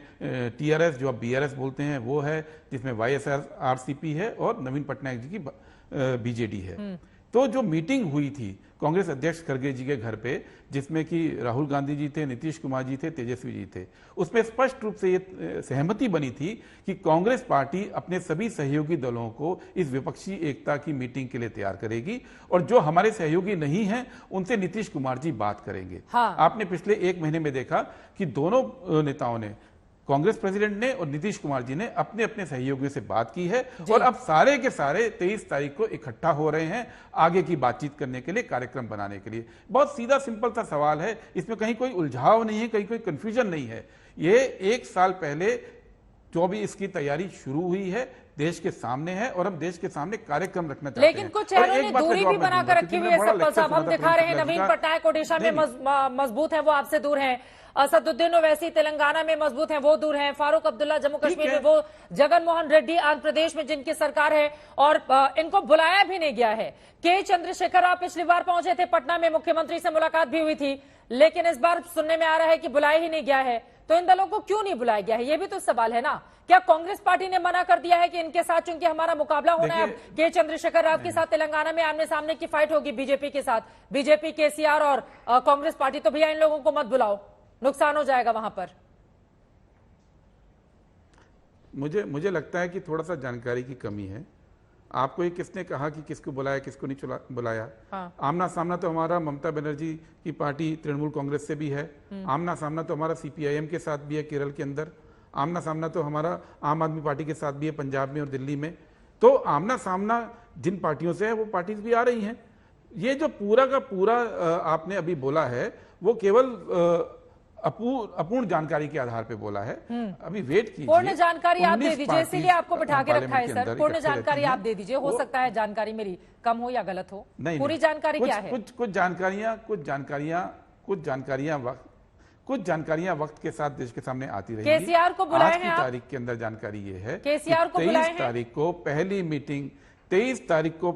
टीआरएस जो अब बीआरएस बोलते हैं वो है, जिसमें वाईएसआरसीपी है और नवीन पटनायक जी की बीजेडी है। तो जो मीटिंग हुई थी कांग्रेस अध्यक्ष खड़गे जी के घर पे, जिसमें कि राहुल गांधी जी थे, नीतीश कुमार जी थे, तेजस्वी जी थे, उसमें स्पष्ट रूप से ये सहमति बनी थी कि कांग्रेस पार्टी अपने सभी सहयोगी दलों को इस विपक्षी एकता की मीटिंग के लिए तैयार करेगी और जो हमारे सहयोगी नहीं हैं उनसे नीतीश कुमार जी बात करेंगे। हाँ। आपने पिछले 1 महीने में देखा कि दोनों नेताओं ने, कांग्रेस प्रेसिडेंट ने और नीतीश कुमार जी ने अपने अपने सहयोगियों से बात की है और अब सारे के सारे 23 तारीख को इकट्ठा हो रहे हैं आगे की बातचीत करने के लिए, कार्यक्रम बनाने के लिए। बहुत सीधा सिंपल सा सवाल है, इसमें कहीं कोई उलझाव नहीं है, कहीं कोई कंफ्यूजन नहीं है। ये 1 साल पहले जो भी इसकी तैयारी शुरू हुई है देश के सामने है और हम देश के सामने कार्यक्रम रखना चाहते हैं। लेकिन कुछ शहरों ने दूरी भी बनाकर रखी हुई है सप्पल साहब, हम दिखा रहे हैं नवीन पटनायक ओडिशा में मजबूत है, वो आपसे दूर हैं, असदुद्दीन ओवैसी तेलंगाना में मजबूत हैं, वो दूर हैं, फारूक अब्दुल्ला जम्मू कश्मीर में, वो जगन मोहन रेड्डी आंध्र प्रदेश में जिनकी सरकार है और इनको बुलाया भी नहीं गया है। के चंद्रशेखर राव पिछली बार पहुंचे थे पटना में, मुख्यमंत्री से मुलाकात भी हुई थी, लेकिन इस बार सुनने में आ रहा है कि बुलाया ही नहीं गया है। तो इन दलों को क्यों नहीं बुलाया गया है, ये भी तो सवाल है ना। क्या कांग्रेस पार्टी ने मना कर दिया है कि इनके साथ चूंकि हमारा मुकाबला होना है, के चंद्रशेखर राव के साथ तेलंगाना में आमने सामने की फाइट होगी बीजेपी के साथ, बीजेपी, केसीआर और कांग्रेस पार्टी, तो भैया इन लोगों को मत बुलाओ, नुकसान हो जाएगा वहां पर। मुझे लगता है कि थोड़ा सा जानकारी की कमी है। आपको ये किसने कहा कि किसको बुलाया किसको नहीं बुलाया? हाँ। आमना सामना तो हमारा ममता बनर्जी की पार्टी तृणमूल कांग्रेस से भी है, आमना सामना तो हमारा सीपीआईएम के साथ भी है केरल के अंदर, आमना सामना तो हमारा आम आदमी पार्टी के साथ भी है पंजाब में और दिल्ली में। तो आमना सामना जिन पार्टियों से है वो पार्टीज भी आ रही हैं। ये जो पूरा का पूरा आपने अभी बोला है वो केवल अपूर्ण जानकारी के आधार पे बोला है। अभी वेट कीजिए, पूर्ण जानकारी आप दे दीजिए, इसीलिए आपको बिठा के रखा है सर। पूर्ण जानकारी आप दे दीजिए, हो सकता है जानकारी मेरी कम हो या गलत हो। पूरी जानकारी क्या है? कुछ जानकारियां वक्त के साथ देश के सामने आती रहेंगी। केसीआर को बुलाए हैं आप? तारीख के अंदर जानकारी ये है, केसीआर को बुलाए हैं? 23 तारीख को पहली मीटिंग, 23 तारीख को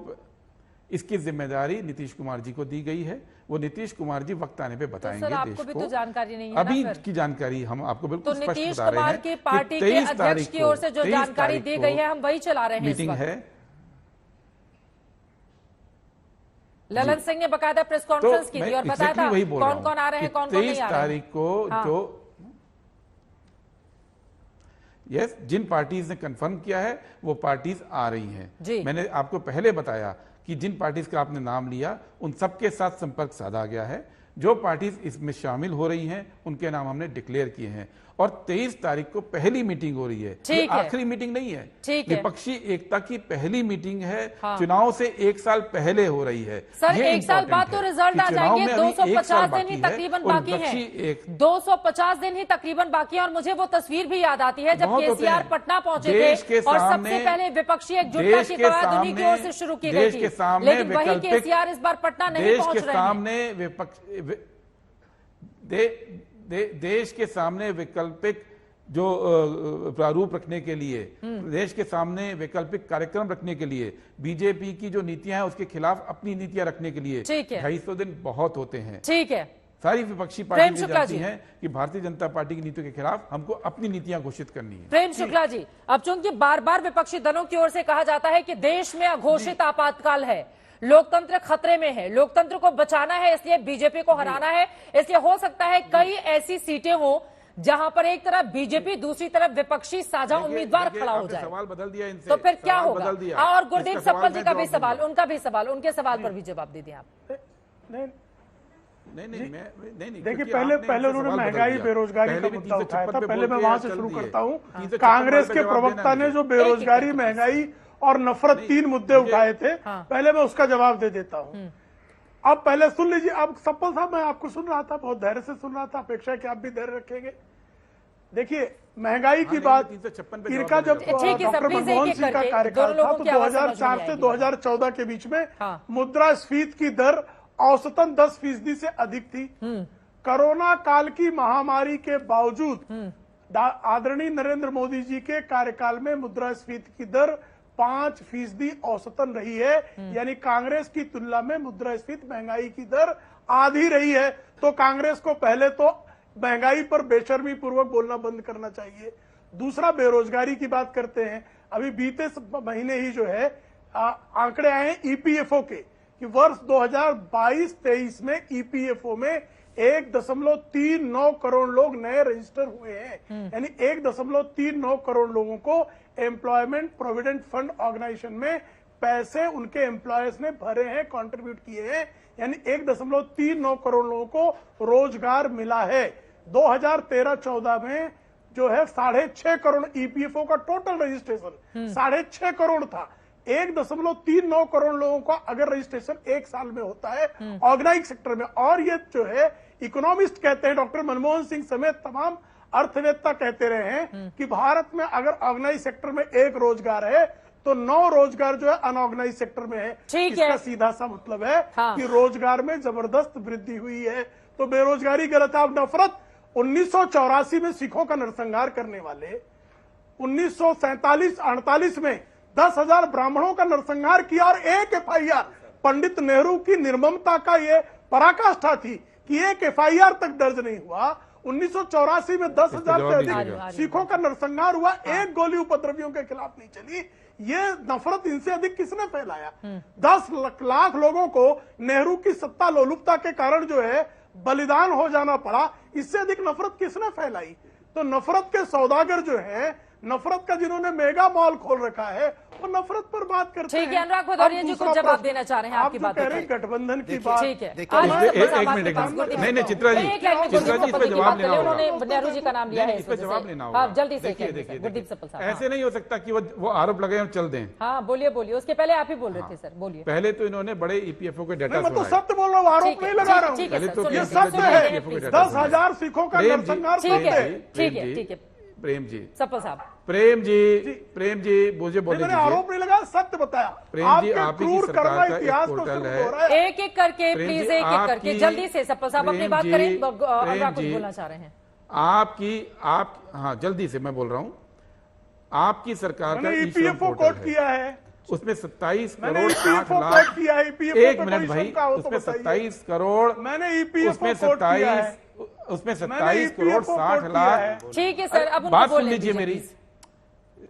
इसकी जिम्मेदारी नीतीश कुमार जी को दी गई है। वो नीतीश कुमार जी वक्त आने पे बताएंगे सर, देश आपको भी को। तो जानकारी नहीं है अभी ना फिर? की जानकारी हम आपको बिल्कुल तो स्पष्ट नीतीश बता रहे कुमार हैं की कि पार्टी के 23 अध्यक्ष तारीख की ओर से जो 23 जानकारी तारीख दी को गई है हम वही चला रहे हैं। मीटिंग है। ललन सिंह ने बकायदा प्रेस कॉन्फ्रेंस की थी और बताया था कौन कौन आ रहे हैं, कौन कौन नहीं आ रहे हैं। 23 तारीख को जो जिन पार्टीज ने कंफर्म किया है वो पार्टीज आ रही हैं। मैंने आपको पहले बताया कि जिन पार्टीज का आपने नाम लिया उन सबके साथ संपर्क साधा गया है। जो पार्टीज इसमें शामिल हो रही हैं उनके नाम हमने डिक्लेयर किए हैं और 23 तारीख को पहली मीटिंग हो रही है। ये आखिरी मीटिंग नहीं है, विपक्षी एकता की पहली मीटिंग है। चुनाव से एक साल पहले हो रही है। सर, एक साल बाद तो रिजल्ट आ जाएंगे। 250 दिन ही तकरीबन बाकी है। 250 दिन ही तकरीबन बाकी है और मुझे वो तस्वीर भी याद आती है जब केसीआर पटना पहुंचे थे और सबसे पहले विपक्षी एकजुटता की कवायद उन्हीं की ओर से शुरू की गई थी। लेकिन वही केसीआर इस बार पटना नहीं पहुंच रहे हैं। देश के सामने वैकल्पिक जो प्रारूप रखने के लिए, देश के सामने वैकल्पिक कार्यक्रम रखने के लिए, बीजेपी की जो नीतियां हैं उसके खिलाफ अपनी नीतियां रखने के लिए 250 दिन बहुत होते हैं। ठीक है, सारी विपक्षी पार्टी जानती हैं कि भारतीय जनता पार्टी की नीतियों के खिलाफ हमको अपनी नीतियां घोषित करनी है। प्रेम शुक्ला जी, अब चूंकि बार बार विपक्षी दलों की ओर से कहा जाता है कि देश में अघोषित आपातकाल है, लोकतंत्र खतरे में है, लोकतंत्र को बचाना है, इसलिए बीजेपी को हराना है, इसलिए हो सकता है कई ऐसी सीटें हो जहां पर एक तरफ बीजेपी दूसरी तरफ विपक्षी साझा उम्मीदवार खड़ा हो जाए। सवाल बदल दिया इनसे, तो फिर क्या होगा? और गुरदीप सप्पल जी का भी सवाल, उनका भी सवाल, उनके सवाल पर भी जवाब दे दें आप। नहीं, देखिए पहले उन्होंने महंगाई बेरोजगारी का मुद्दा उठाया था। पहले मैं वहां से शुरू करता हूं। कांग्रेस के प्रवक्ता ने जो बेरोजगारी, महंगाई और नफरत 3 मुद्दे उठाए थे, पहले मैं उसका जवाब दे देता हूं। अब पहले सुन लीजिए। अब सप्पल साहब, मैं आपको सुन रहा था, बहुत धैर्य से सुन रहा था, अपेक्षा है कि आप भी धैर्य रखेंगे। देखिए, महंगाई की बात, इनका जब डॉक्टर मनमोहन सिंह का कार्यकाल था तो 2004 से 2014 के बीच में मुद्रास्फीति की दर औसतन 10% से अधिक थी। कोरोना काल की महामारी के बावजूद आदरणीय नरेंद्र मोदी जी के कार्यकाल में मुद्रास्फीति की दर 5% औसतन रही है। यानी कांग्रेस की तुलना में मुद्रास्फीति, महंगाई की दर आधी रही है। तो कांग्रेस को पहले तो महंगाई पर बेशर्मी पूर्वक बोलना बंद करना चाहिए। दूसरा, बेरोजगारी की बात करते हैं। अभी बीते महीने ही जो है आंकड़े आए हैं ईपीएफओ के कि वर्ष 2022-23 में ईपीएफओ में 1.39 करोड़ लोग नए रजिस्टर हुए हैं। यानी 1.39 करोड़ लोगों को एम्प्लॉयमेंट प्रोविडेंट फंड ऑर्गेनाइजेशन में पैसे उनके एम्प्लॉयर्स ने भरे हैं, कंट्रीब्यूट किए हैं। यानी 1.39 करोड़ लोगों को रोजगार मिला है। 2013-14 में जो है 6.5 करोड़ ईपीएफओ का टोटल रजिस्ट्रेशन 6.5 करोड़ था। 1.39 करोड़ लोगों का अगर रजिस्ट्रेशन एक साल में होता है ऑर्गेनाइज सेक्टर में, और ये जो है इकोनॉमिस्ट कहते हैं, डॉक्टर मनमोहन सिंह समेत तमाम अर्थवेत्ता कहते रहे हैं कि भारत में अगर ऑर्गेनाइज सेक्टर में 1 रोजगार है तो 9 रोजगार जो है अनऑर्गेनाइज सेक्टर में है। इसका सीधा सा मतलब है कि रोजगार में जबरदस्त वृद्धि हुई है। तो बेरोजगारी गलत है। अब नफरत, 1984 में सिखों का नरसंहार करने वाले, 1947-48 में 10,000 ब्राह्मणों का नरसंहार किया और एक FIR, पंडित नेहरू की निर्ममता का ये पराकाष्ठा थी कि एक FIR तक दर्ज नहीं हुआ। 1984 में 10,000 से अधिक सिखों का नरसंहार हुआ, एक गोली उपद्रवियों के खिलाफ नहीं चली। ये नफरत इनसे अधिक किसने फैलाया? 10 लाख लोगों को नेहरू की सत्ता लोलुपता के कारण जो है बलिदान हो जाना पड़ा। इससे अधिक नफरत किसने फैलाई? तो नफरत के सौदागर जो है, नफरत का जिन्होंने मेगा मॉल खोल रखा है, वो नफरत पर बात करते हैं। ठीक है, अनुराग भदौरिया जी कुछ जवाब देना चाह रहे हैं आपकी बात पर। गठबंधन की बात, ठीक है, एक मिनट, नहीं चित्रा जी इस पे जवाब लेना होगा। उन्होंने नेहरू जी का नाम लिया है, इस पे जवाब लेना होगा। जल्दी से देखिए, गुरदीप सप्पल साहब, ऐसे नहीं हो सकता कि वो आरोप लगाए और चल दें। हाँ, बोलिए। उसके पहले आप ही बोल रहे थे सर, बोलिए। पहले तो इन्होंने बड़े ईपीएफओ के डाटा, मैं तो सत्य बोल रहा हूँ, आरोप नहीं लगा रहा हूँ। ये सत्य है। 10,000 सिखों का नरसंहार। ठीक है प्रेम जी, सप्पल साहब, प्रेम जी मुझे बोलने दीजिए। आरोप नहीं लगा, सत्य बताया। प्रेम जी, आप ही की सरकार का एक पोर्टल है। एक करके प्लीज, एक करके जल्दी से सप्पल साहब अपनी बात करें। अनुराग कुछ बोलना चाह रहे हैं। हाँ, जल्दी से मैं बोल रहा हूँ। आपकी सरकार का ईपीएफओ कोट किया है। उसमें 27 मैंने करोड़ 60 EPFO लाख कोट किया है, EPFO एक पे मिनट कोई भाई, शंका हो तो उसमें बताइए। 27 करोड़ मैंने EPFO उसमें कोट किया है। 27 करोड़ 60 लाख। ठीक है सर, अब उनको बात सुन बोलने लीजिए दीजिए, मेरी। प्लीज।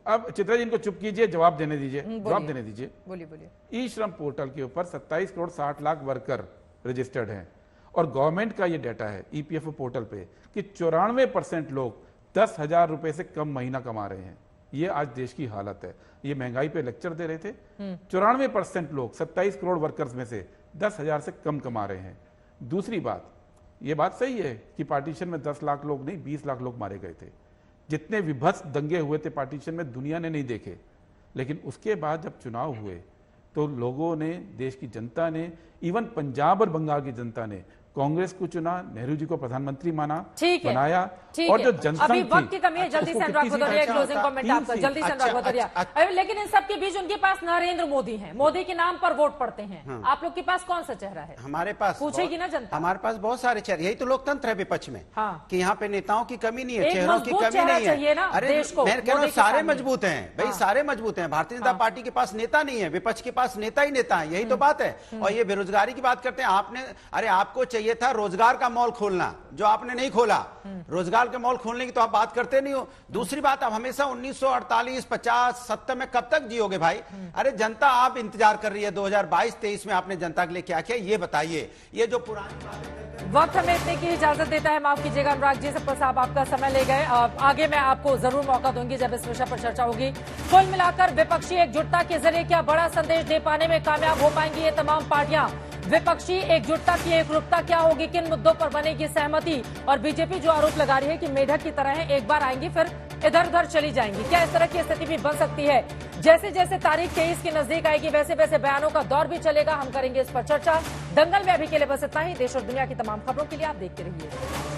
अब चित्रा जी इनको चुप कीजिए, जवाब देने दीजिए, जवाब देने दीजिए। बोलिए बोलिए। ई श्रम पोर्टल के ऊपर 27 करोड़ 60 लाख वर्कर रजिस्टर्ड हैं और गवर्नमेंट का ये डाटा है ईपीएफओ पोर्टल पे कि 94% लोग 10,000 रुपए से कम महीना कमा रहे हैं। ये आज देश की हालत है। ये महंगाई पे लेक्चर दे रहे थे। 94% लोग 27 करोड़ वर्कर्स में से 10,000 से कम कमा रहे हैं। दूसरी बात, ये बात सही है कि पार्टीशन में 10 लाख लोग नहीं 20 लाख लोग मारे गए थे। जितने विभत्स दंगे हुए थे पार्टीशन में दुनिया ने नहीं देखे, लेकिन उसके बाद जब चुनाव हुए तो लोगों ने, देश की जनता ने, इवन पंजाब और बंगाल की जनता ने कांग्रेस को चुना, नेहरू जी को प्रधानमंत्री माना, बनाया। और जो जनसंघ अभी वक्त की कमी है, जल्दी से अनुराग भदौरिया क्लोजिंग कमेंट आपका, जल्दी से अनुराग भदौरिया। लेकिन इन सबके बीच उनके पास नरेंद्र मोदी हैं, मोदी के नाम पर वोट पड़ते हैं। आप लोग के पास कौन सा चेहरा है? हमारे पास पूछेगी ना जनता। हमारे पास बहुत सारे चेहरे, यही तो लोकतंत्र है विपक्ष में, कि यहाँ पे नेताओं की कमी नहीं है, एक चेहरों की मजबूत कमी चेहरा नहीं चाहिए है। ना अरे देश को, मैं कह रहा हूँ मोदी के सारे सामने। मजबूत हैं भाई, सारे मजबूत हैं। भारतीय जनता पार्टी के पास नेता नहीं है, विपक्ष के पास नेता ही नेता है, यही तो बात है। और ये बेरोजगारी की बात करते हैं आपने, अरे आपको चाहिए था रोजगार का मॉल खोलना, जो आपने नहीं खोला। रोजगार के मॉल खोलने की तो आप बात करते नहीं हो। दूसरी बात, आप हमेशा 1948, 50, 70 में कब तक जियोगे भाई? अरे जनता आप इंतजार कर रही है। 2022-23 में आपने जनता के लिए क्या किया ये बताइए। ये जो पुरानी वक्त हमें इतने की इजाजत देता है, माफ कीजिएगा अनुराग जी, सबका साहब आपका समय ले गए। आगे मैं आपको जरूर मौका दूंगी जब इस विषय पर चर्चा होगी। कुल मिलाकर विपक्षी एकजुटता के जरिए क्या बड़ा संदेश दे पाने में कामयाब हो पाएंगी ये तमाम पार्टियां? विपक्षी एकजुटता की एकरूपता क्या होगी? किन मुद्दों पर बनेगी सहमति? और बीजेपी जो आरोप लगा रही है कि मेढक की तरह है, एक बार आएंगी फिर इधर उधर चली जाएंगी, क्या इस तरह की स्थिति भी बन सकती है? जैसे जैसे तारीख 23 की नजदीक आएगी वैसे वैसे बयानों का दौर भी चलेगा। हम करेंगे इस पर चर्चा। दंगल में अभी के लिए बस इतना ही। देश और दुनिया की तमाम खबरों के लिए आप देखते रहिए।